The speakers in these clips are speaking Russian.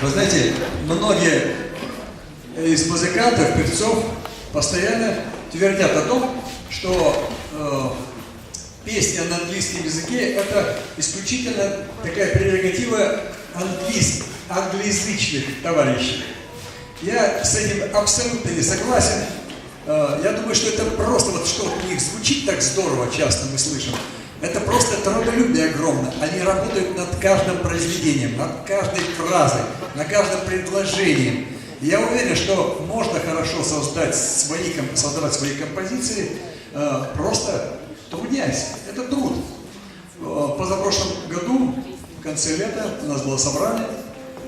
Вы знаете, многие из музыкантов, певцов постоянно твердят о том, что песня на английском языке это исключительно такая прерогатива англоязычных товарищей. Я с этим абсолютно не согласен. Я думаю, что это просто вот что у них звучит так здорово, часто мы слышим. Это просто трудолюбие огромное. Они работают над каждым произведением, над каждой фразой, над каждым предложением. И я уверен, что можно хорошо создавать свои композиции, просто трудясь. Это труд. Позапрошлом году, в конце лета, у нас было собрание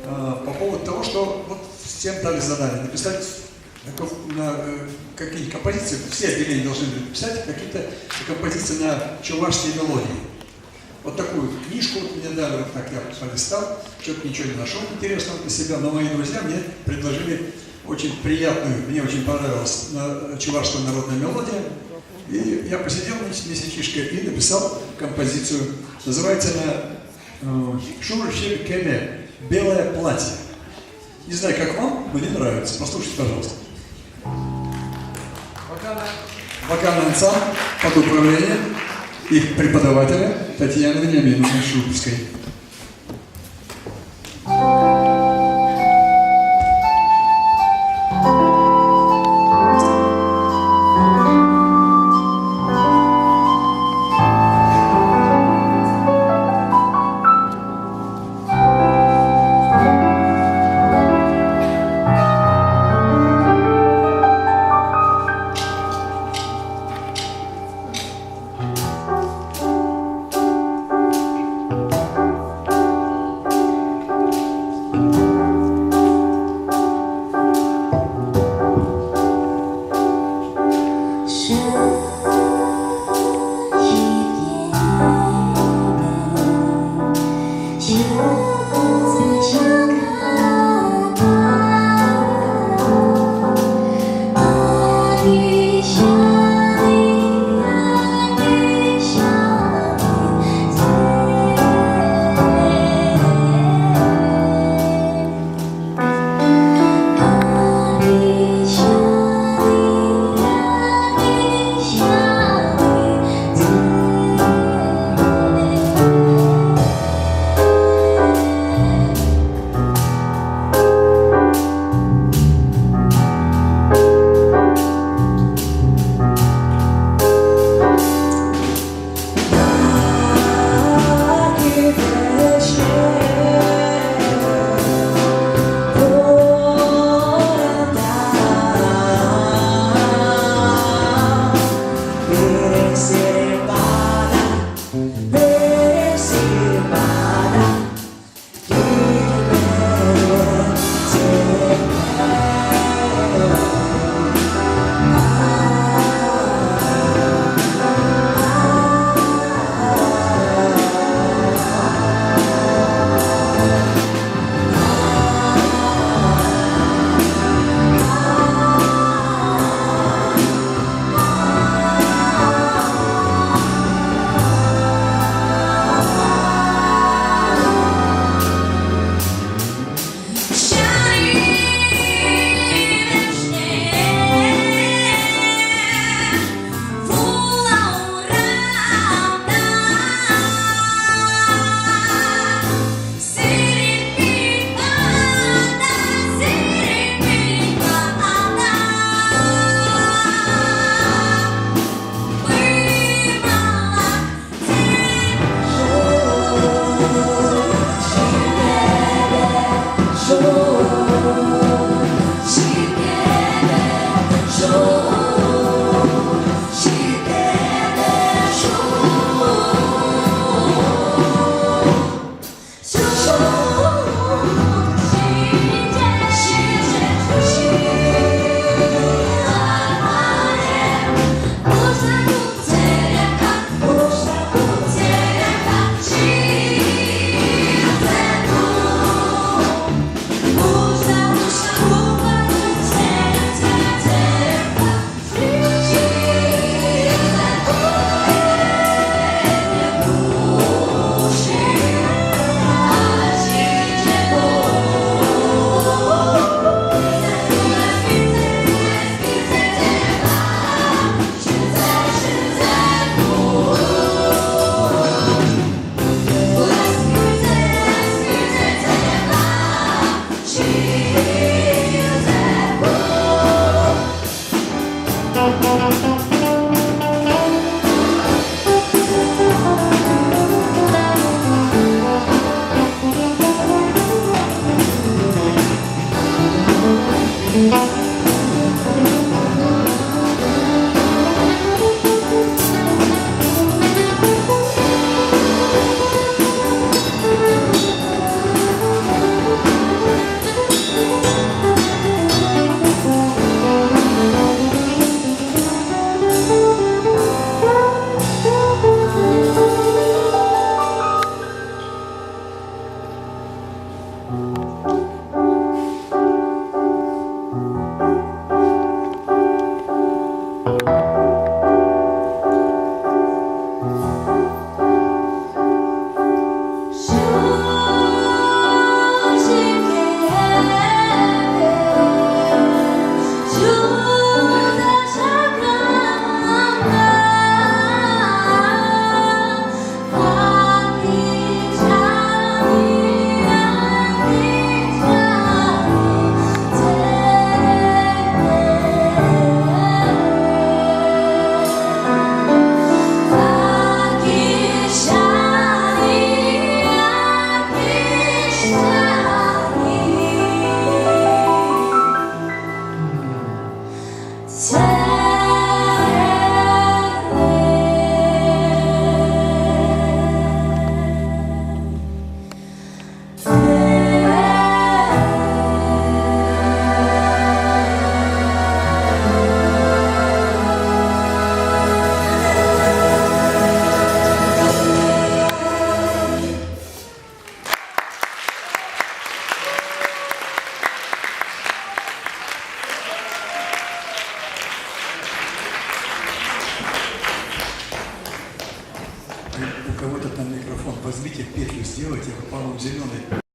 по поводу того, что вот всем дали задание написать какие-нибудь композиции, все отделения должны написать какие-то композиции на чувашские мелодии. Вот такую книжку мне дали, вот так я полистал, что-то ничего не нашел интересного для себя, но мои друзья мне предложили очень приятную, мне очень понравилась чувашская народная мелодия. И я посидел месячишко и написал композицию. Называется она «Шур-щеб кеме. Белое платье». Не знаю, как вам, мне нравится. Послушайте, пожалуйста. Вокальный ансамбль под управлением их преподавателя Татьяны Вениаминовны Шубской. кого-то там микрофон, возьмите петлю, сделайте, по-моему, зеленый.